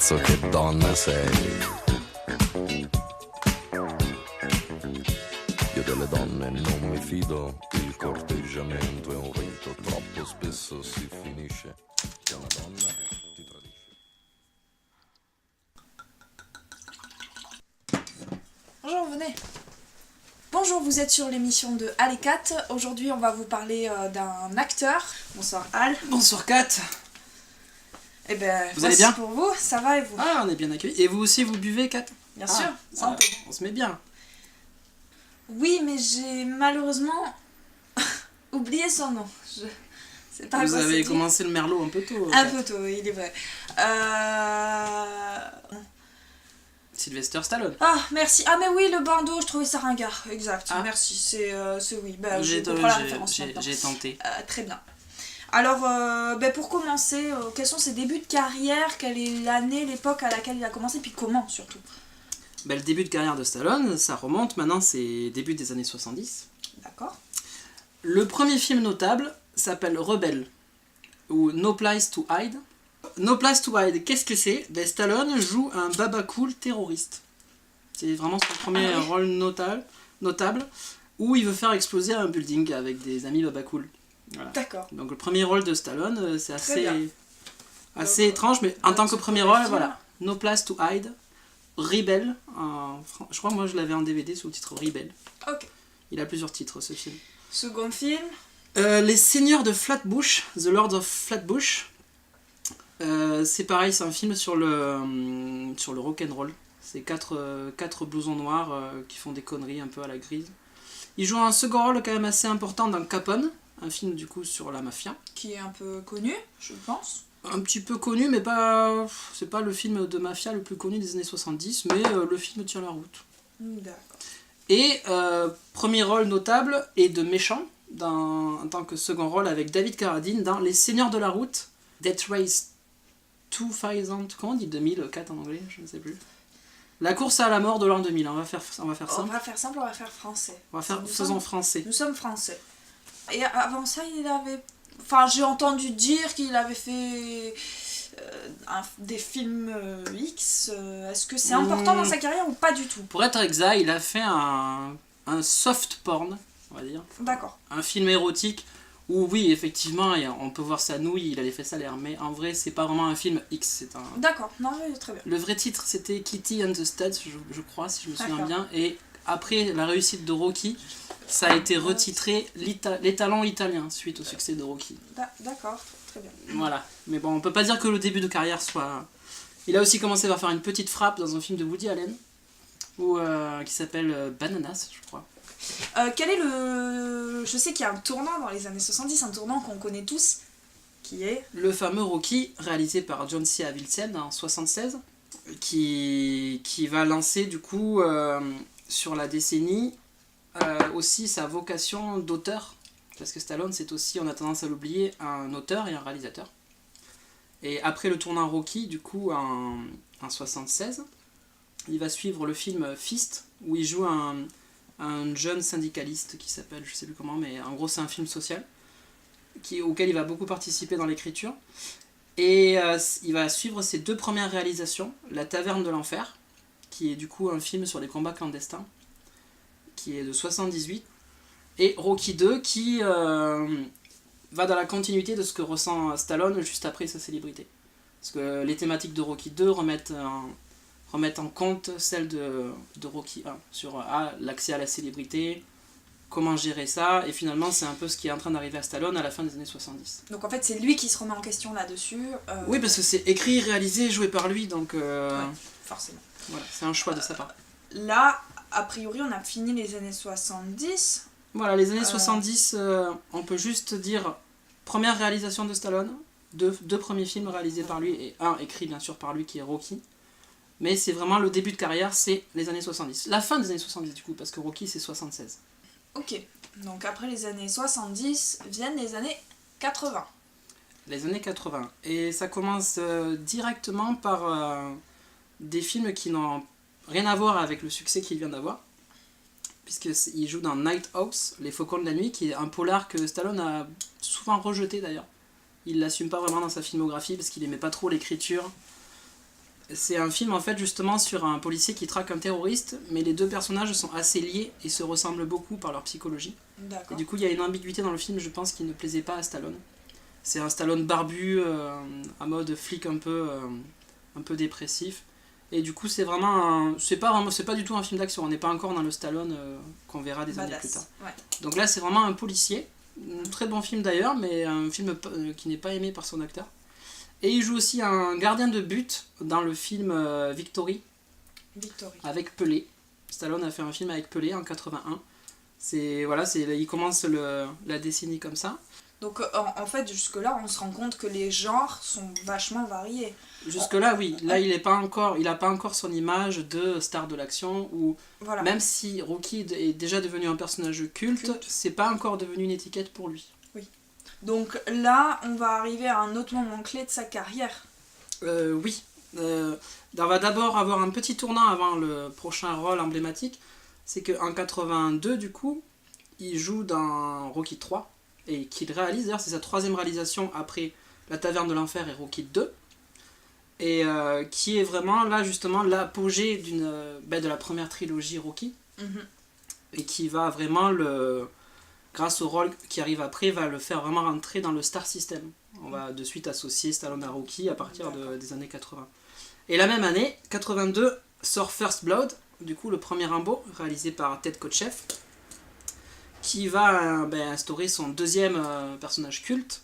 cazzo che donna sei. Io delle donne non mi fido, il corteggiamento è un rito, troppo spesso si finisce che una donna ti tradisce. Bonjour, venez. Bonjour, vous êtes sur l'émission de Al et Kat. Aujourd'hui, on va vous parler d'un acteur. Bonsoir Al. Bonsoir Kat. Eh ben, Vous allez bien? pour vous, ça va et vous? Ah, on est bien accueillis. Et vous aussi, vous buvez Kat? Bien sûr, santé. On se met bien. Oui, mais j'ai malheureusement oublié son nom. Je sais pas Vous quoi avez c'est dit. commencé le merlot un peu tôt. Un Kat. peu tôt, il est vrai. Sylvester Stallone. Ah, merci. Ah, mais oui, le bandeau, je trouvais ça ringard. Exact, Ah. merci. C'est oui. Bah, je J'ai comprends la référence maintenant. tenté. Très bien. Alors, pour commencer, quels sont ses débuts de carrière? Quelle est l'année, l'époque à laquelle il a commencé? Puis comment, surtout? Le début de carrière de Stallone, ça remonte maintenant, c'est début des années 70. D'accord. Le premier film notable s'appelle Rebelle, ou No Place to Hide. No Place to Hide, qu'est-ce que c'est? Stallone joue un baba cool terroriste. C'est vraiment son premier rôle notable, où il veut faire exploser un building avec des amis baba cool. Voilà. D'accord. Donc le premier rôle de Stallone, c'est assez Donc, étrange, mais en tant que ce premier premier rôle, film. voilà. No Place to Hide, Rebelle, je crois que moi je l'avais en DVD sous le titre Rebelle. Ok. Il a plusieurs titres ce film. Second film. Les Seigneurs de Flatbush, The Lords of Flatbush. C'est pareil, c'est un film sur le rock'n'roll. C'est quatre blousons noirs qui font des conneries un peu à la grise. Il joue un second rôle quand même assez important dans Capone, un film du coup sur la mafia. Qui est un peu connu, je pense. Un petit peu connu, mais pas, c'est pas le film de mafia le plus connu des années 70, mais le film tient la route. D'accord. Et premier rôle notable et de méchant en tant que second rôle avec David Carradine dans Les Seigneurs de la Route, Death Race 2000, comment on dit 2004 en anglais, je ne sais plus. La course à la mort de l'an 2000, on va faire On simple. va faire simple, on va faire français. Faisons français. Nous sommes français. Et avant ça, il avait... Enfin, j'ai entendu dire qu'il avait fait des films X. Est-ce que c'est important dans sa carrière ou pas du tout? Pour être exact, il a fait un soft porn, on va dire. D'accord. Un film érotique où oui, effectivement, on peut voir sa nouille, il a les fesses à l'air, mais en vrai, c'est pas vraiment un film X, c'est un... D'accord, non mais très bien. Le vrai titre, c'était Kitty and the Studs, je crois, si je me souviens D'accord. bien, et après la réussite de Rocky, ça a été retitré Les Talents Italiens, suite au succès de Rocky. D'accord, très bien. Voilà, mais bon, on peut pas dire que le début de carrière soit... Il a aussi commencé par faire une petite frappe dans un film de Woody Allen, qui s'appelle Bananas, je crois. Quel est le... Je sais qu'il y a un tournant dans les années 70, un tournant qu'on connaît tous, qui est... Le fameux Rocky, réalisé par John C. Avildsen en 76, qui va lancer du coup sur la décennie aussi sa vocation d'auteur, parce que Stallone c'est aussi, on a tendance à l'oublier, un auteur et un réalisateur. Et après le tournant Rocky, du coup en 76, il va suivre le film Fist, où il joue un jeune syndicaliste qui s'appelle, je sais plus comment, mais en gros c'est un film social auquel il va beaucoup participer dans l'écriture. Et il va suivre ses deux premières réalisations, La Taverne de l'Enfer, qui est du coup un film sur les combats clandestins, qui est de 78, et Rocky 2, qui va dans la continuité de ce que ressent Stallone juste après sa célébrité. Parce que les thématiques de Rocky 2 remettent en compte celles de Rocky 1, sur l'accès à la célébrité, comment gérer ça, et finalement c'est un peu ce qui est en train d'arriver à Stallone à la fin des années 70. Donc en fait c'est lui qui se remet en question là-dessus. Oui, parce que c'est écrit, réalisé, joué par lui, donc Ouais, forcément. voilà, c'est un choix de sa part. Là, a priori, on a fini les années 70. Voilà, les années 70, on peut juste dire première réalisation de Stallone, deux premiers films réalisés par lui, et un écrit bien sûr par lui qui est Rocky. Mais c'est vraiment le début de carrière, c'est les années 70. La fin des années 70 du coup, parce que Rocky c'est 76. Ok, donc après les années 70 viennent les années 80. Les années 80. Et ça commence directement par des films qui n'ont rien à voir avec le succès qu'il vient d'avoir. Puisqu'il joue dans Night House, Les Faucons de la Nuit, qui est un polar que Stallone a souvent rejeté d'ailleurs. Il l'assume pas vraiment dans sa filmographie parce qu'il aimait pas trop l'écriture C'est un film en fait justement sur un policier qui traque un terroriste, mais les deux personnages sont assez liés et se ressemblent beaucoup par leur psychologie. Et D'accord. du coup, il y a une ambiguïté dans le film, je pense, qui ne plaisait pas à Stallone. C'est un Stallone barbu, à mode flic un peu dépressif. Et du coup, c'est vraiment c'est pas du tout un film d'action. On n'est pas encore dans le Stallone qu'on verra des années plus tard. Ouais. Donc là, c'est vraiment un policier. Un très bon film d'ailleurs, mais un film qui n'est pas aimé par son acteur. Et il joue aussi un gardien de but dans le film Victory Victory. avec Pelé. Stallone a fait un film avec Pelé en 81. Il commence la décennie comme ça. Donc en fait, jusque-là, on se rend compte que les genres sont vachement variés. Jusque-là, oui. Là, il a pas encore son image de star de l'action, ou Voilà. même si Rocky est déjà devenu un personnage culte, c'est pas encore devenu une étiquette pour lui. Donc là, on va arriver à un autre moment clé de sa carrière. Oui. On va d'abord avoir un petit tournant avant le prochain rôle emblématique. C'est qu'en 82, du coup, il joue dans Rocky 3 et qu'il réalise, d'ailleurs, c'est sa troisième réalisation après La Taverne de l'Enfer et Rocky 2. Et qui est vraiment là, justement, l'apogée de la première trilogie Rocky. Et qui va vraiment grâce au rôle qui arrive après, va le faire vraiment rentrer dans le star system. On va de suite associer Stallone à Rocky à partir des années 80. Et la même année, 82, sort First Blood, du coup le premier Rambo, réalisé par Ted Kotcheff, qui va instaurer son deuxième personnage culte.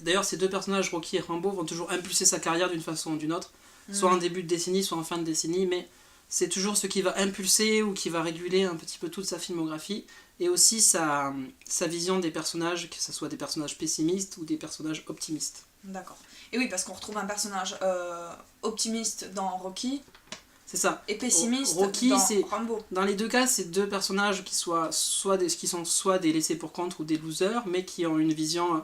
D'ailleurs, ces deux personnages, Rocky et Rambo, vont toujours impulser sa carrière d'une façon ou d'une autre, soit en début de décennie, soit en fin de décennie, mais c'est toujours ce qui va impulser ou qui va réguler un petit peu toute sa filmographie, et aussi sa vision des personnages, que ce soit des personnages pessimistes ou des personnages optimistes. D'accord. Et oui, parce qu'on retrouve un personnage optimiste dans Rocky. C'est ça. Et pessimiste Rocky, dans c'est, Rambo. dans les deux cas, c'est deux personnages qui sont soit des laissés pour compte ou des losers, mais qui ont une vision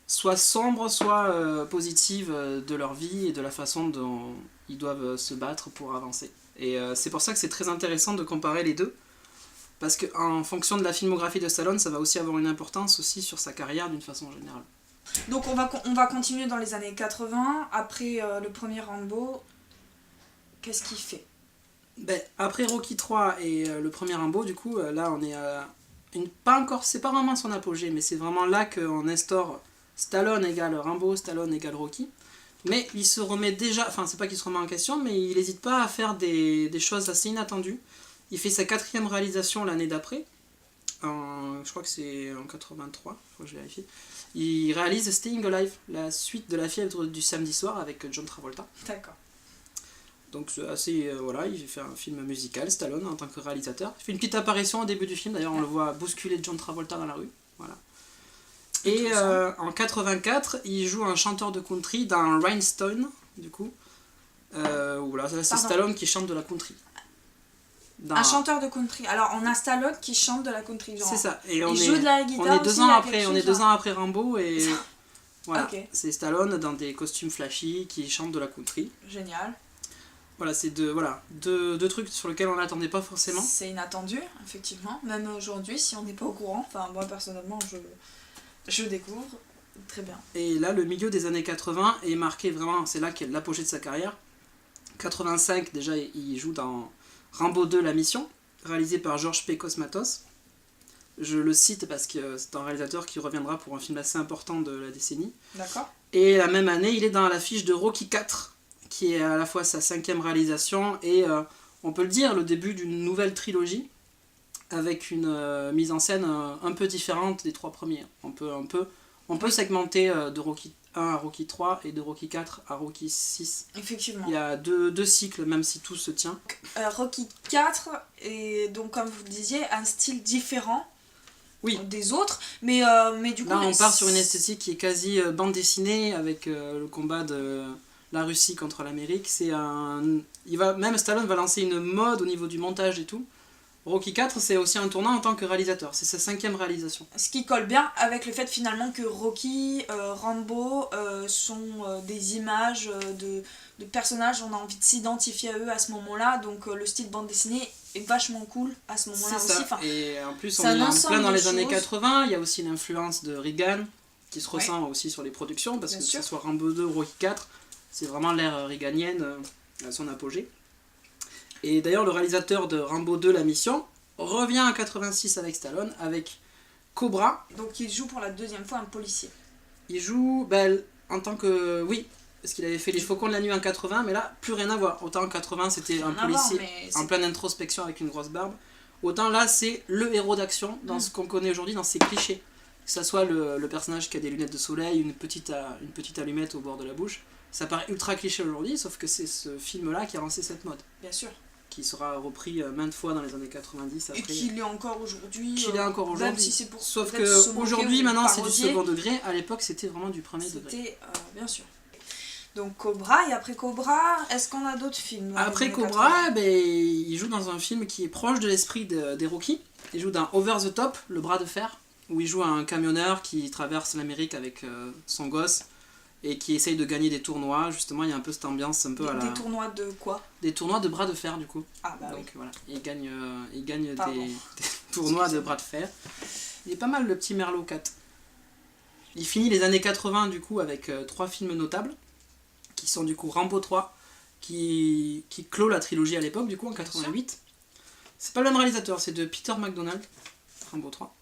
soit sombre, soit positive de leur vie et de la façon dont ils doivent se battre pour avancer. Et c'est pour ça que c'est très intéressant de comparer les deux, parce qu'en fonction de la filmographie de Stallone, ça va aussi avoir une importance aussi sur sa carrière d'une façon générale. Donc on va continuer dans les années 80, après le premier Rambo. Qu'est-ce qu'il fait ? Après Rocky 3 et le premier Rambo, du coup, là on est à c'est pas vraiment son apogée, mais c'est vraiment là qu'on instaure Stallone égale Rambo, Stallone égale Rocky. Mais il se remet déjà, enfin c'est pas qu'il se remet en question, mais il n'hésite pas à faire des choses assez inattendues. Il fait sa 4e réalisation l'année d'après, je crois que c'est en 83, faut que je vérifie. Il réalise Staying Alive, la suite de La fièvre du samedi soir avec John Travolta. D'accord. Donc c'est assez, il fait un film musical, Stallone, en tant que réalisateur. Il fait une petite apparition au début du film, d'ailleurs on le voit bousculer John Travolta dans la rue. Voilà. Et en 84, il joue un chanteur de country dans Rhinestone, du coup. Là c'est Stallone qui chante de la country. Un chanteur de country. Alors on a Stallone qui chante de la country. Genre, c'est ça. Et il joue de la guitare. On est 2 ans après, on est 2 ans après Rambo et voilà. Okay. C'est Stallone dans des costumes flashy qui chante de la country. Génial. Voilà, c'est deux trucs sur lesquels on n'attendait pas forcément. C'est inattendu, effectivement. Même aujourd'hui, si on n'est pas au courant. Enfin, moi personnellement, je découvre. Très bien. Et là, le milieu des années 80 est marqué vraiment, c'est là qu'est l'apogée de sa carrière. 85, déjà, il joue dans Rambo 2, La Mission, réalisé par George P. Cosmatos. Je le cite parce que c'est un réalisateur qui reviendra pour un film assez important de la décennie. D'accord. Et la même année, il est dans l'affiche de Rocky 4, qui est à la fois sa 5e réalisation et, on peut le dire, le début d'une nouvelle trilogie, avec une mise en scène un peu différente des 3 premiers. On peut segmenter de Rocky 1 à Rocky 3 et de Rocky 4 à Rocky 6. Effectivement. Il y a deux cycles, même si tout se tient. Rocky 4 est donc, comme vous le disiez, un style différent des autres, mais du coup... Là, on part sur une esthétique qui est quasi bande dessinée, avec le combat de la Russie contre l'Amérique. Même Stallone va lancer une mode au niveau du montage et tout. Rocky 4, c'est aussi un tournant en tant que réalisateur. C'est sa 5e réalisation. Ce qui colle bien avec le fait finalement que Rocky, Rambo sont des images de personnages, on a envie de s'identifier à eux à ce moment-là, donc le style bande dessinée est vachement cool à ce moment-là c'est aussi. Ça. Et en plus, on est en plein dans les années choses. 80, il y a aussi l'influence de Reagan qui se ressent aussi sur les productions, parce que ce soit Rambo 2 ou Rocky 4, C'est vraiment l'ère réganienne à son apogée. Et d'ailleurs, le réalisateur de Rambo 2, La Mission, revient en 86 avec Stallone, avec Cobra. Donc il joue pour la deuxième fois un policier. Il joue en tant que... Oui, parce qu'il avait fait Les Faucons de la Nuit en 80, mais là, plus rien à voir. Autant en 80, c'était un policier en pleine introspection avec une grosse barbe. Autant là, c'est le héros d'action dans ce qu'on connaît aujourd'hui, dans ses clichés. Que ce soit le personnage qui a des lunettes de soleil, une petite allumette au bord de la bouche. Ça paraît ultra cliché aujourd'hui, sauf que c'est ce film-là qui a lancé cette mode. Bien sûr. Qui sera repris maintes fois dans les années 90 après. Et qu'il est encore aujourd'hui. Même si c'est pour sauf qu'aujourd'hui, maintenant, c'est du parodier. Second degré. À l'époque, c'était vraiment du premier degré. C'était, bien sûr. Donc Cobra, et après Cobra, est-ce qu'on a d'autres films Après Cobra, il joue dans un film qui est proche de l'esprit des Rocky. Il joue dans Over the Top, Le Bras de Fer, où il joue un camionneur qui traverse l'Amérique avec son gosse et qui essaye de gagner des tournois. Justement, il y a un peu cette ambiance un peu à la... Des tournois de quoi? Des tournois de bras de fer, du coup. Ah bah donc oui. voilà, il gagne des tournois de bras de fer. Il est pas mal, le petit Merlot 4. Il finit les années 80 du coup avec 3 films notables qui sont du coup Rambo 3 qui clôt la trilogie à l'époque du coup en 88. C'est pas le même réalisateur, c'est de Peter McDonald, Rambo 3.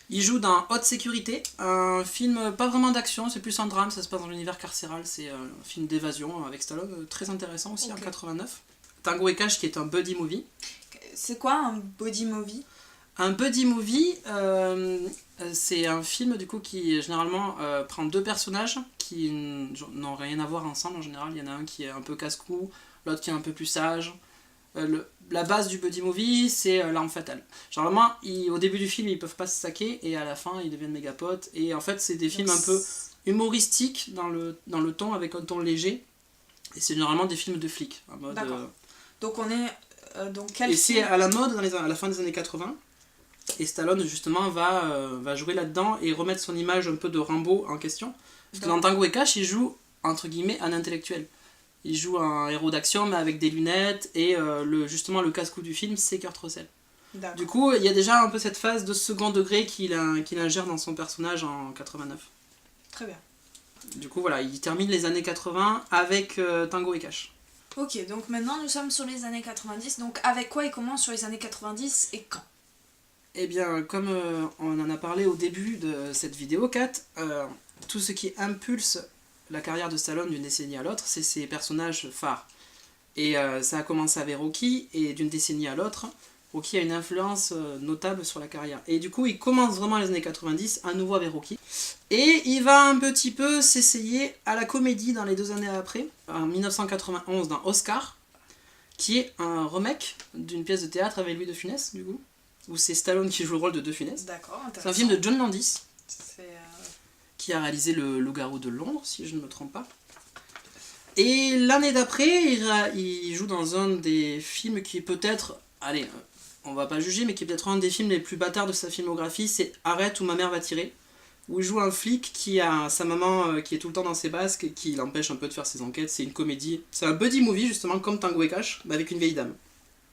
Il joue dans Haute Sécurité, un film pas vraiment d'action, c'est plus un drame, ça se passe dans l'univers carcéral, c'est un film d'évasion avec Stallone, très intéressant aussi en 89. Tango et Cash qui est un buddy movie. C'est quoi un buddy movie? Un buddy movie, c'est un film du coup qui généralement prend 2 personnages qui n'ont rien à voir ensemble en général. Il y en a un qui est un peu casse-cou, l'autre qui est un peu plus sage. La base du buddy movie, c'est l'arme fatale. Généralement, au début du film, ils peuvent pas se saquer et à la fin, ils deviennent méga potes. Et en fait, c'est des films un peu humoristiques dans le ton, avec un ton léger. Et c'est généralement des films de flics. D'accord. Donc on est... donc quel et film... c'est à la mode à la fin des années 80. Et Stallone, justement, va jouer là-dedans et remettre son image un peu de Rambo en question. Parce que dans Tango et Cash, il joue, entre guillemets, un intellectuel. Il joue un héros d'action, mais avec des lunettes, et justement, le casse-cou du film, c'est Kurt Russell. D'accord. Du coup, il y a déjà un peu cette phase de second degré qu'il ingère dans son personnage en 89. Très bien. Du coup, voilà, il termine les années 80 avec Tango et Cash. Ok, donc maintenant, nous sommes sur les années 90. Donc avec quoi il commence sur les années 90 et quand? Eh bien, comme on en a parlé au début de cette vidéo, Kat, tout ce qui impulse la carrière de Stallone d'une décennie à l'autre, c'est ses personnages phares. Et ça a commencé avec Rocky, et d'une décennie à l'autre, Rocky a une influence notable sur la carrière. Et du coup, il commence vraiment les années 90, à nouveau avec Rocky. Et il va un petit peu s'essayer à la comédie dans les 2 années après, en 1991 dans Oscar, qui est un remake d'une pièce de théâtre avec Louis de Funès, du coup. Où c'est Stallone qui joue le rôle de Funès. D'accord, intéressant. C'est un film de John Landis, C'est, qui a réalisé Le Loup-garou de Londres, si je ne me trompe pas. Et l'année d'après, il joue dans un des films qui est peut-être, allez, on va pas juger, mais qui est peut-être un des films les plus bâtards de sa filmographie, c'est Arrête ou ma mère va tirer, où il joue un flic qui a sa maman qui est tout le temps dans ses basques et qui l'empêche un peu de faire ses enquêtes. C'est une comédie, c'est un buddy movie justement, comme Tango et Cash, mais avec une vieille dame.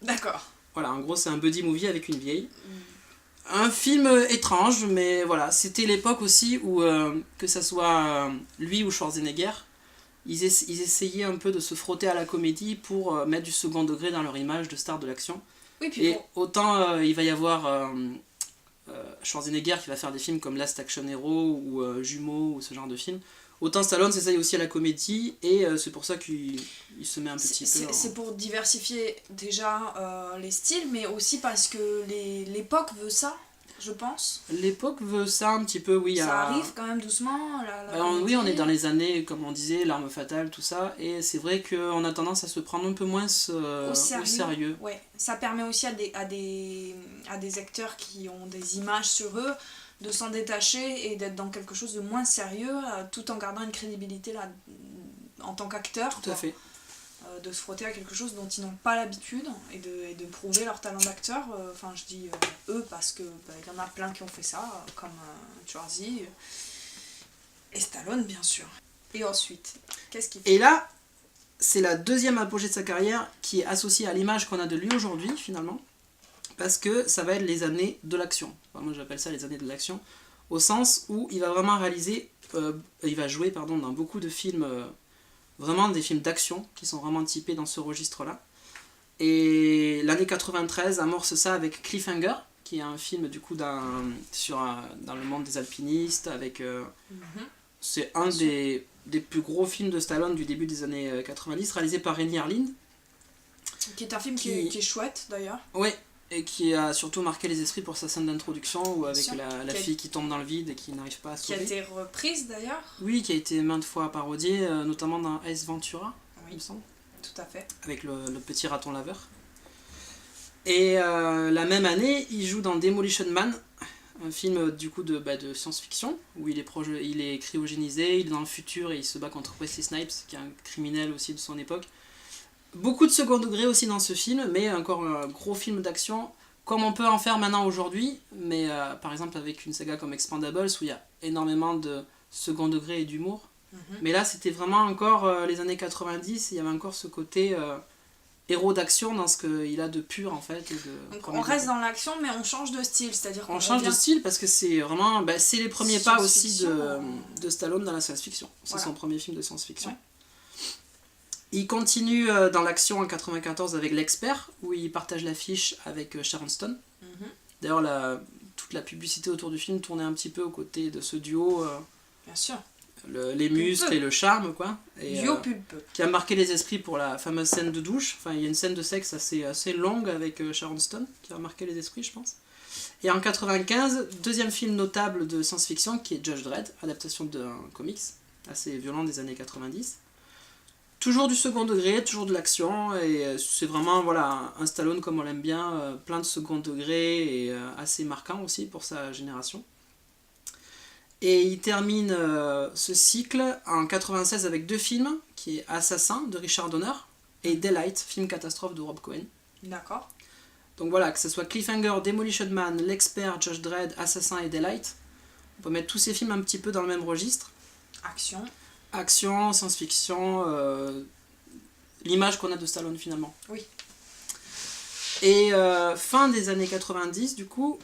D'accord. Voilà, en gros, c'est un buddy movie avec une vieille. Un film étrange, mais voilà, c'était l'époque aussi où, que ça soit lui ou Schwarzenegger, ils essayaient un peu de se frotter à la comédie pour mettre du second degré dans leur image de star de l'action. Oui, puis Et autant il va y avoir Schwarzenegger qui va faire des films comme Last Action Hero ou Jumeaux ou ce genre de films. Autant Stallone s'essaye aussi à la comédie et c'est pour ça qu'il se met un petit peu... C'est pour diversifier déjà les styles, mais aussi parce que l'époque veut ça, je pense. L'époque veut ça un petit peu, oui. Ça arrive quand même doucement. Oui, on est dans les années, comme on disait, l'arme fatale, tout ça, et c'est vrai qu'on a tendance à se prendre un peu moins au sérieux. Ouais, ça permet aussi à des acteurs qui ont des images sur eux de s'en détacher et d'être dans quelque chose de moins sérieux, tout en gardant une crédibilité là, en tant qu'acteur. Tout à fait. De se frotter à quelque chose dont ils n'ont pas l'habitude et de prouver leur talent d'acteur. Enfin, je dis eux parce que y en a plein qui ont fait ça, comme Schwarzy et Stallone, bien sûr. Et ensuite, qu'est-ce qu'il fait? Et là, c'est la deuxième apogée de sa carrière qui est associée à l'image qu'on a de lui aujourd'hui, finalement, parce que ça va être les années de l'action. Enfin, moi, j'appelle ça les années de l'action, au sens où il va vraiment réaliser, il va jouer dans beaucoup de films vraiment des films d'action qui sont vraiment typés dans ce registre-là. Et l'année 93 amorce ça avec Cliffhanger, qui est un film du coup dans le monde des alpinistes, avec c'est un des plus gros films de Stallone du début des années 90, réalisé par Renny Harlin. Qui est un film qui est chouette d'ailleurs. Oui, et qui a surtout marqué les esprits pour sa scène d'introduction, où avec Sûr. la fille qui tombe dans le vide et qui n'arrive pas à se Qui a sauver. été reprise d'ailleurs. Oui, qui a été maintes fois parodiée, notamment dans Ace Ventura, il Oui, me semble, tout à fait. avec le petit raton laveur. Et la même année, il joue dans Demolition Man, un film du coup de science-fiction, où il est cryogénisé, il est dans le futur et il se bat contre Wesley Snipes, qui est un criminel aussi de son époque. Beaucoup de second degré aussi dans ce film, mais encore un gros film d'action, comme on peut en faire maintenant aujourd'hui, mais par exemple avec une saga comme Expendables, où il y a énormément de second degré et d'humour. Mais là, c'était vraiment encore les années 90, il y avait encore ce côté héros d'action dans ce qu'il a de pur en fait. Donc on reste dans l'action, mais on change de style, c'est-à-dire qu'on On change de revient- style parce que c'est vraiment c'est les premiers pas aussi Science-fiction, de Stallone dans la science-fiction. C'est Voilà. son premier film de science-fiction. Ouais. Il continue dans l'action en 94 avec L'Expert, où il partage l'affiche avec Sharon Stone. D'ailleurs, toute la publicité autour du film tournait un petit peu aux côtés de ce duo, Bien sûr. les muscles et le charme, quoi. Et, Duo pulpeux. qui a marqué les esprits pour la fameuse scène de douche. Enfin, il y a une scène de sexe assez longue avec Sharon Stone, qui a marqué les esprits, je pense. Et en 95, deuxième film notable de science-fiction, qui est Judge Dredd, adaptation d'un comics assez violent des années 90. Toujours du second degré, toujours de l'action, et c'est vraiment voilà, un Stallone comme on l'aime bien, plein de second degré et assez marquant aussi pour sa génération. Et il termine ce cycle en 96 avec deux films, qui est Assassin de Richard Donner et Daylight, film catastrophe de Rob Cohen. D'accord. Donc voilà, que ce soit Cliffhanger, Demolition Man, L'Expert, Judge Dredd, Assassin et Daylight, on peut mettre tous ces films un petit peu dans le même registre. Action. Action, science-fiction, l'image qu'on a de Stallone finalement. Oui. Et fin des années 90, du coup,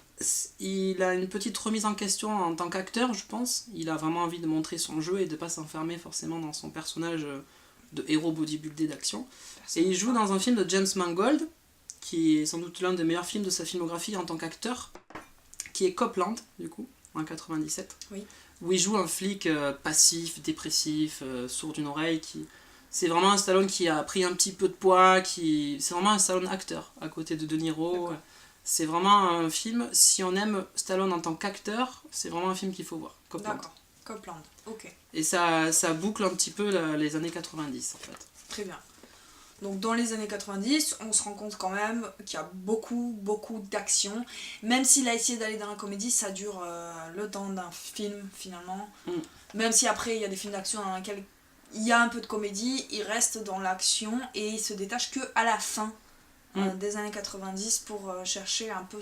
il a une petite remise en question en tant qu'acteur, je pense. Il a vraiment envie de montrer son jeu et de ne pas s'enfermer forcément dans son personnage de héros bodybuildé d'action. Et il joue dans un film de James Mangold, qui est sans doute l'un des meilleurs films de sa filmographie en tant qu'acteur, qui est Copland, du coup, en 97. Oui. Où il joue un flic passif, dépressif, sourd d'une oreille. C'est vraiment un Stallone qui a pris un petit peu de poids, c'est vraiment un Stallone acteur, à côté de De Niro. D'accord. C'est vraiment un film, si on aime Stallone en tant qu'acteur, c'est vraiment un film qu'il faut voir, Copland. D'accord. Copland. Ok. Et ça boucle un petit peu les années 90, en fait. Très bien. Donc dans les années 90, on se rend compte quand même qu'il y a beaucoup d'action. Même s'il a essayé d'aller dans la comédie, ça dure le temps d'un film finalement. Même si après il y a des films d'action dans lesquels il y a un peu de comédie, il reste dans l'action et il se détache que à la fin des années 90 pour chercher un peu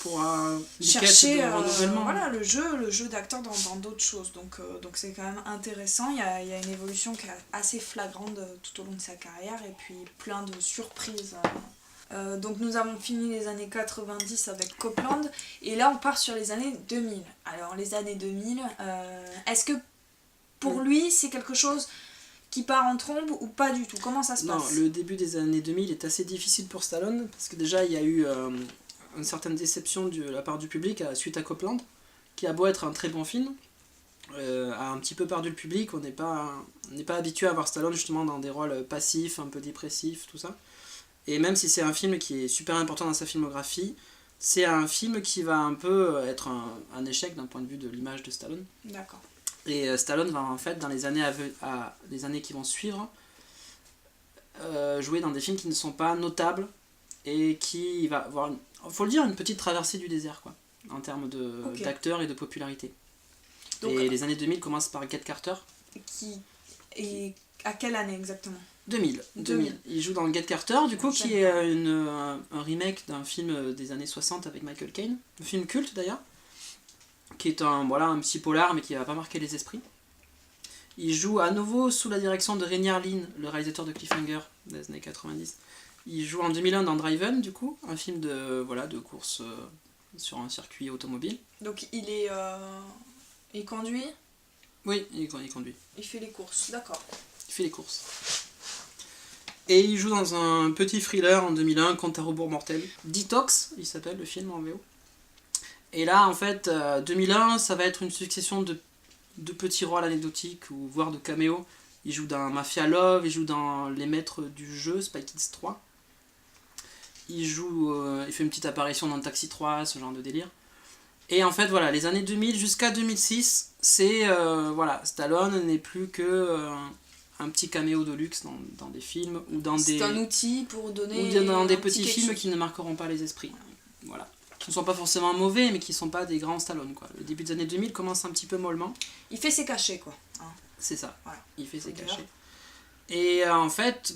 Pour une quête chercher de renouvellement. voilà, le jeu d'acteur dans d'autres choses. Donc c'est quand même intéressant. Il y a une évolution qui est assez flagrante tout au long de sa carrière et puis plein de surprises. Donc nous avons fini les années 90 avec Copland et là on part sur les années 2000. Alors les années 2000, est-ce que pour lui c'est quelque chose qui part en trombe ou pas du tout? Comment ça se Non, passe? le début des années 2000 est assez difficile pour Stallone, parce que déjà il y a eu une certaine déception de la part du public suite à Copland, qui a beau être un très bon film, a un petit peu perdu le public. On n'est pas habitué à voir Stallone justement dans des rôles passifs, un peu dépressifs, tout ça. Et même si c'est un film qui est super important dans sa filmographie, c'est un film qui va un peu être un échec d'un point de vue de l'image de Stallone. D'accord. Et Stallone va en fait, dans les années, les années qui vont suivre, jouer dans des films qui ne sont pas notables et qui va avoir, faut le dire, une petite traversée du désert, quoi, en termes d'acteurs et de popularité. Donc, et les années 2000 commencent par Get Carter. Et à quelle année exactement? 2000. Il joue dans Get Carter, du coup, qui est un remake d'un film des années 60 avec Michael Caine. Un film culte d'ailleurs, qui est un petit polar mais qui va pas marquer les esprits. Il joue à nouveau sous la direction de Renny Harlin, le réalisateur de Cliffhanger des années 90. Il joue en 2001 dans Driven, du coup, un film de course sur un circuit automobile. Donc il conduit? Oui, il conduit. Il fait les courses, d'accord. Il fait les courses. Et il joue dans un petit thriller en 2001, Compte à rebours mortel. Detox, il s'appelle le film en VO. Et là, en fait, 2001, ça va être une succession de petits rôles anecdotiques, ou voire de caméos. Il joue dans Mafia Love, il joue dans Les Maîtres du Jeu, Spy Kids 3. Il fait une petite apparition dans Taxi 3, ce genre de délire. Et en fait, voilà, les années 2000 jusqu'à 2006, c'est, Stallone n'est plus que un petit caméo de luxe dans des films, ou dans C'est un outil pour donner ou dans des un petit petits quelque films chose. qui ne marqueront pas les esprits. Voilà. Qui ne sont pas forcément mauvais, mais qui ne sont pas des grands Stallone, quoi. Le début des années 2000 commence un petit peu mollement. Il fait ses cachets, quoi. Hein. C'est ça. Voilà. Il fait ses Faut dire. cachets. Et en fait,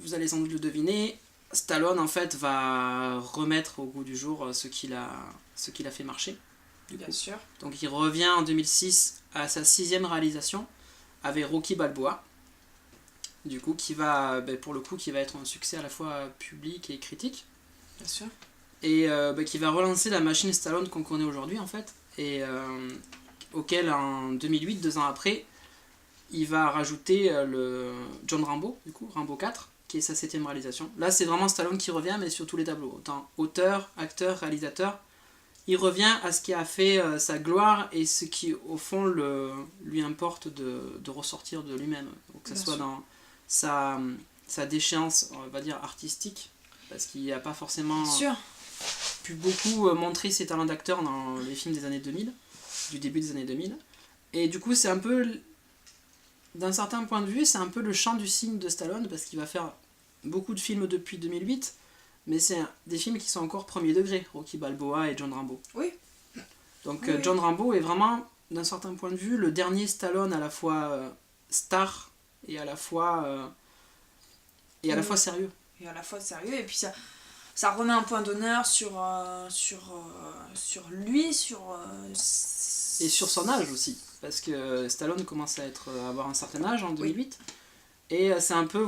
vous allez sans doute le deviner, Stallone en fait va remettre au goût du jour ce qu'il a fait marcher. Bien sûr. Donc il revient en 2006 à sa 6e réalisation avec Rocky Balboa. Du coup, qui va être un succès à la fois public et critique. Bien sûr. Et qui va relancer la machine Stallone qu'on connaît aujourd'hui en fait. Et auquel en 2008, 2 ans après, il va rajouter le John Rambo, du coup, Rambo 4, qui est sa 7e réalisation. Là, c'est vraiment Stallone qui revient, mais sur tous les tableaux. Autant auteur, acteur, réalisateur. Il revient à ce qui a fait sa gloire et ce qui, au fond, lui importe de ressortir de lui-même. Donc, que ce soit dans sa déchéance, on va dire, artistique, parce qu'il n'a pas forcément pu beaucoup montrer ses talents d'acteur dans les films des années 2000, du début des années 2000. Et du coup, c'est un peu, d'un certain point de vue, c'est un peu le champ du cygne de Stallone, parce qu'il va faire beaucoup de films depuis 2008, mais c'est des films qui sont encore premier degré, Rocky Balboa et John Rambo. Oui. Donc Oui, John Rambo est vraiment, d'un certain point de vue, le dernier Stallone à la fois star et à la fois, sérieux. Et à la fois sérieux, et puis ça remet un point d'honneur sur lui, Et sur son âge aussi, parce que Stallone commence à avoir un certain âge en 2008. Et c'est un peu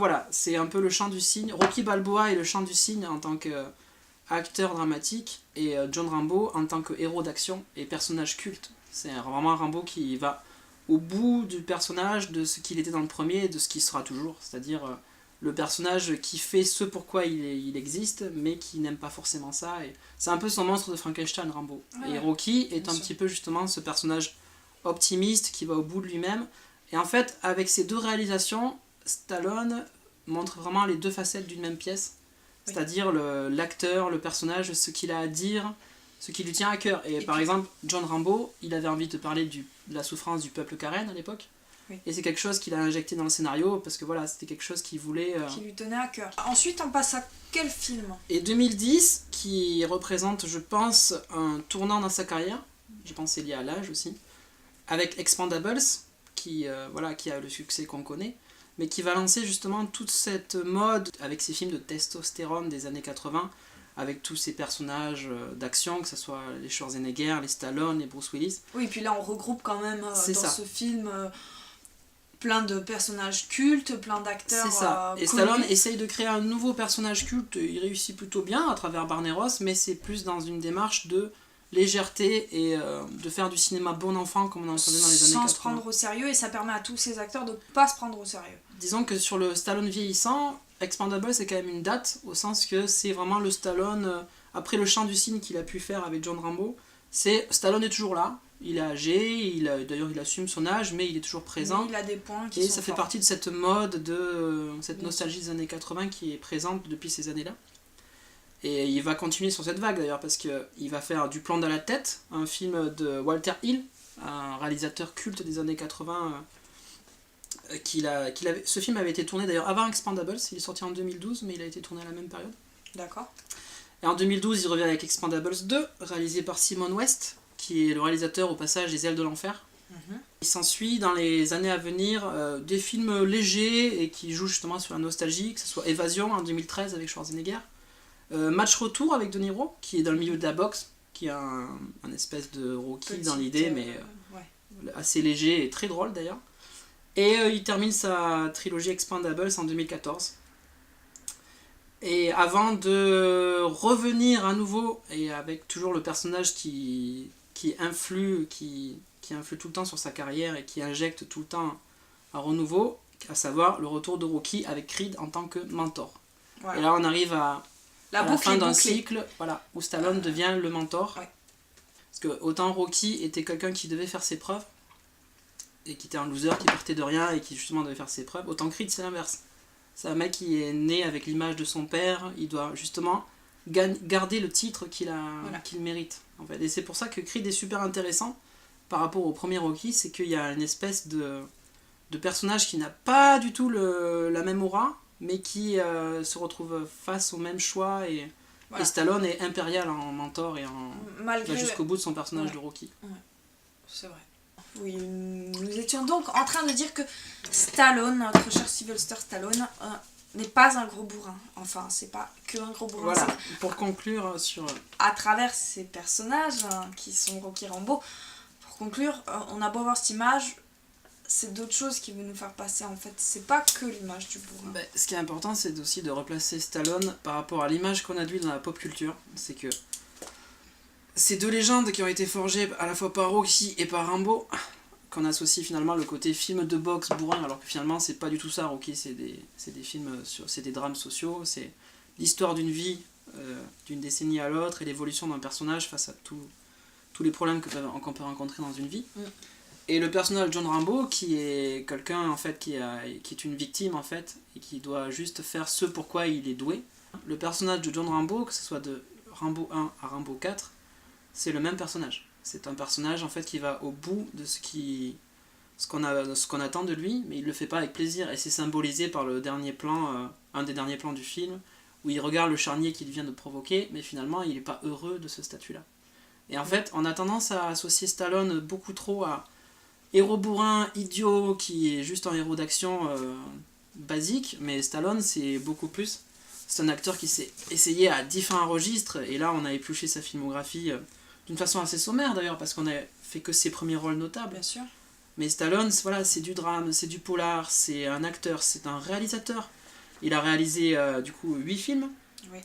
le chant du cygne. Rocky Balboa est le chant du cygne en tant qu'acteur dramatique, et John Rambo en tant que héros d'action et personnage culte. C'est vraiment un Rambo qui va au bout du personnage, de ce qu'il était dans le premier et de ce qu'il sera toujours. C'est-à-dire le personnage qui fait ce pourquoi il existe, mais qui n'aime pas forcément ça. Et c'est un peu son monstre de Frankenstein, Rambo. Ouais, et Rocky est bien un sûr. petit peu justement ce personnage optimiste qui va au bout de lui-même. Et en fait, avec ces 2 réalisations, Stallone montre vraiment les 2 facettes d'une même pièce. Oui. C'est-à-dire l'acteur, le personnage, ce qu'il a à dire, ce qui lui tient à cœur. Et par exemple, John Rambo, il avait envie de parler de la souffrance du peuple Karen à l'époque. Oui. Et c'est quelque chose qu'il a injecté dans le scénario, parce que voilà, c'était quelque chose qu'il voulait... qui lui tenait à cœur. Ensuite, on passe à quel film? Et 2010, qui représente, je pense, un tournant dans sa carrière, je pense que c'est lié à l'âge aussi, avec Expendables, qui a le succès qu'on connaît, mais qui va lancer justement toute cette mode avec ces films de testostérone des années 80, avec tous ces personnages d'action, que ce soit les Schwarzenegger, les Stallone, les Bruce Willis. Oui, et puis là, on regroupe quand même C'est dans ça. ce film plein de personnages cultes, plein d'acteurs. C'est ça. Et connus. Stallone essaye de créer un nouveau personnage culte, il réussit plutôt bien à travers Barney Ross, mais c'est plus dans une démarche de légèreté et de faire du cinéma bon enfant comme on entendait dans les années 80. Sans se prendre au sérieux, et ça permet à tous ces acteurs de pas se prendre au sérieux. Disons que sur le Stallone vieillissant, Expendables c'est quand même une date, au sens que c'est vraiment le Stallone, après le chant du cygne qu'il a pu faire avec John Rambo, Stallone est toujours là, il est âgé, d'ailleurs il assume son âge, mais il est toujours présent. Mais il a des points qui Et sont ça fait forts. partie de cette mode, cette nostalgie des années 80 qui est présente depuis ces années-là. Et il va continuer sur cette vague d'ailleurs, parce qu'il va faire Du plomb dans la tête, un film de Walter Hill, un réalisateur culte des années 80. Ce film avait été tourné d'ailleurs avant Expendables, il est sorti en 2012, mais il a été tourné à la même période. D'accord. Et en 2012, il revient avec Expendables 2, réalisé par Simon West, qui est le réalisateur au passage des Ailes de l'Enfer. Il s'ensuit dans les années à venir des films légers et qui jouent justement sur la nostalgie, que ce soit Évasion en 2013 avec Schwarzenegger, Match Retour avec De Niro, qui est dans le milieu de la boxe, qui est un espèce de Rocky dans l'idée, mais ouais. assez léger et très drôle d'ailleurs. Et il termine sa trilogie Expendables en 2014. Et avant de revenir à nouveau, et avec toujours le personnage qui influe, qui qui influe tout le temps sur sa carrière et qui injecte tout le temps un renouveau, à savoir le retour de Rocky avec Creed en tant que mentor. Voilà. Et là on arrive à La la boucle fin est d'un bouclée. cycle, voilà, où Stallone devient le mentor. Ouais. Parce que autant Rocky était quelqu'un qui devait faire ses preuves, et qui était un loser, qui partait de rien et qui justement devait faire ses preuves, autant Creed c'est l'inverse. C'est un mec qui est né avec l'image de son père, il doit justement garder le titre qu'il mérite. En fait. Et c'est pour ça que Creed est super intéressant par rapport au premier Rocky, c'est qu'il y a une espèce de personnage qui n'a pas du tout la même aura, mais qui se retrouve face au même choix, et Stallone est impérial en mentor et Malgré... va jusqu'au bout de son personnage de Rocky. C'est vrai. Oui, nous étions donc en train de dire que Stallone, notre cher Sylvester Stallone, n'est pas un gros bourrin. Enfin, c'est pas que un gros bourrin. Voilà, pour conclure sur... À travers ces personnages qui sont Rocky Rambo, pour conclure, on a beau voir cette image, c'est d'autres choses qui veut nous faire passer. En fait, c'est pas que l'image du bourrin. Ce qui est important, c'est aussi de replacer Stallone par rapport à l'image qu'on a de lui dans la pop culture. C'est que ces deux légendes qui ont été forgées à la fois par Rocky et par Rambo, qu'on associe finalement le côté film de boxe bourrin, alors que finalement c'est pas du tout ça. Rocky, c'est des films, c'est des drames sociaux, c'est l'histoire d'une vie, d'une décennie à l'autre, et l'évolution d'un personnage face à tous les problèmes qu'on peut rencontrer dans une vie. Et le personnage de John Rambo, qui est quelqu'un en fait qui est une victime en fait, et qui doit juste faire ce pourquoi il est doué. Le personnage de John Rambo, que ce soit de Rambo 1 à Rambo 4, c'est le même personnage. C'est un personnage en fait qui va au bout de ce qu'on attend de lui, mais il le fait pas avec plaisir, et c'est symbolisé par le dernier plan, un des derniers plans du film, où il regarde le charnier qu'il vient de provoquer, mais finalement il est pas heureux de ce statut-là. Et en fait, on a tendance à associer Stallone beaucoup trop à héros bourrin, idiot, qui est juste un héros d'action basique, mais Stallone c'est beaucoup plus. C'est un acteur qui s'est essayé à différents registres, et là on a épluché sa filmographie d'une façon assez sommaire d'ailleurs, parce qu'on a fait que ses premiers rôles notables. Bien sûr. Mais Stallone, voilà, c'est du drame, c'est du polar, c'est un acteur, c'est un réalisateur. Il a réalisé du coup 8 films. Oui.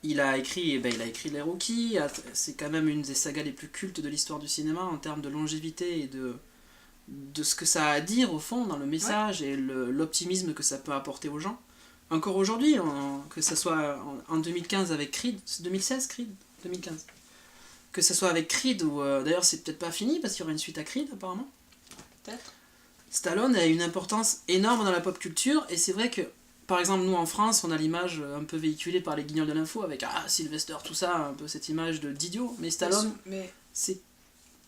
Il a écrit les Rocky, c'est quand même une des sagas les plus cultes de l'histoire du cinéma en termes de longévité et de ce que ça a à dire au fond dans le message, et l'optimisme que ça peut apporter aux gens. Encore aujourd'hui, que ce soit en 2015 avec Creed, c'est 2016 Creed 2015. Que ce soit avec Creed, ou d'ailleurs c'est peut-être pas fini parce qu'il y aura une suite à Creed apparemment. Peut-être. Stallone a une importance énorme dans la pop culture, et c'est vrai que par exemple nous en France on a l'image un peu véhiculée par les guignols de l'info avec Sylvester, tout ça, un peu cette image d'idiot, mais Stallone,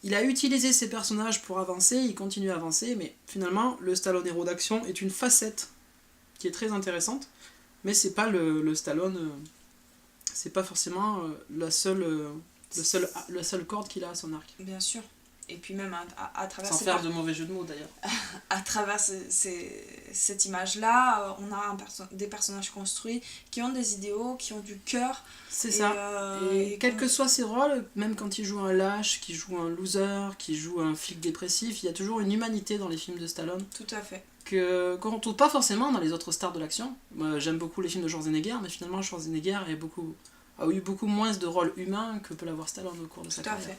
il a utilisé ses personnages pour avancer, il continue à avancer, mais finalement le Stallone héros d'action est une facette qui est très intéressante, mais c'est pas le Stallone, c'est pas forcément la seule corde qu'il a à son arc. Bien sûr. Et puis même à travers... Sans faire de mauvais jeu de mots d'ailleurs. À travers cette image-là, on a des personnages construits qui ont des idéaux, qui ont du cœur. C'est ça. Et quels que soient ses rôles, même quand il joue un lâche, qu'il joue un loser, qu'il joue un flic dépressif, il y a toujours une humanité dans les films de Stallone. Tout à fait. Qu'on retrouve pas forcément dans les autres stars de l'action. Moi, j'aime beaucoup les films de Schwarzenegger, mais finalement Schwarzenegger a eu beaucoup moins de rôles humains que peut l'avoir Stallone au cours de sa carrière.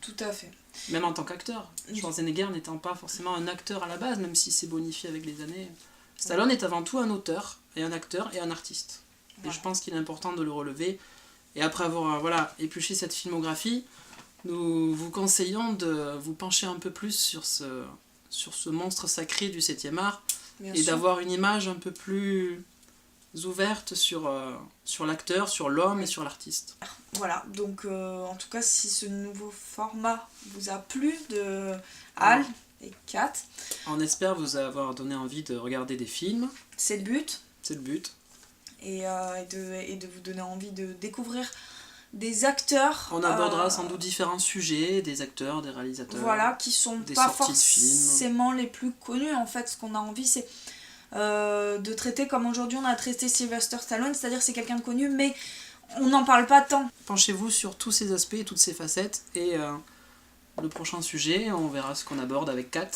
Tout à fait. Même en tant qu'acteur. Schwarzenegger n'étant pas forcément un acteur à la base, même s'il s'est bonifié avec les années. Stallone est avant tout un auteur, et un acteur, et un artiste. Voilà. Et je pense qu'il est important de le relever. Et après avoir épluché cette filmographie, nous vous conseillons de vous pencher un peu plus sur ce monstre sacré du 7e art, et d'avoir une image un peu plus ouverte sur l'acteur, sur l'homme et sur l'artiste. Voilà, donc en tout cas, si ce nouveau format vous a plu de Hal et Kat, on espère vous avoir donné envie de regarder des films. C'est le but. C'est le but. Et de vous donner envie de découvrir des acteurs. On abordera sans doute différents sujets, des acteurs, des réalisateurs. Voilà, qui sont pas forcément les plus connus. En fait, ce qu'on a envie, c'est de traiter comme aujourd'hui on a traité Sylvester Stallone, c'est-à-dire c'est quelqu'un de connu, mais on n'en parle pas tant. Penchez-vous sur tous ces aspects, toutes ces facettes, et le prochain sujet, on verra ce qu'on aborde avec Kat.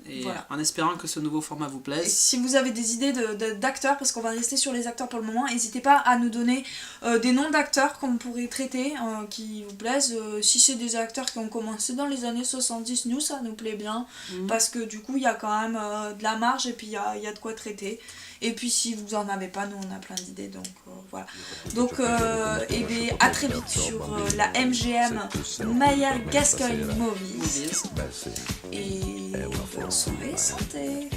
Et Voilà. en espérant que ce nouveau format vous Et plaise. si vous avez des idées d'acteurs, parce qu'on va rester sur les acteurs pour le moment, n'hésitez pas à nous donner des noms d'acteurs qu'on pourrait traiter, qui vous plaisent. Si c'est des acteurs qui ont commencé dans les années 70, nous ça nous plaît bien, parce que du coup il y a quand même de la marge et puis il y a de quoi traiter. Et puis si vous en avez pas, nous on a plein d'idées, donc voilà. Donc et bien, à très vite sur la MGM Maya Gascoigne Movies. Movies. Et bonne soirée, santé.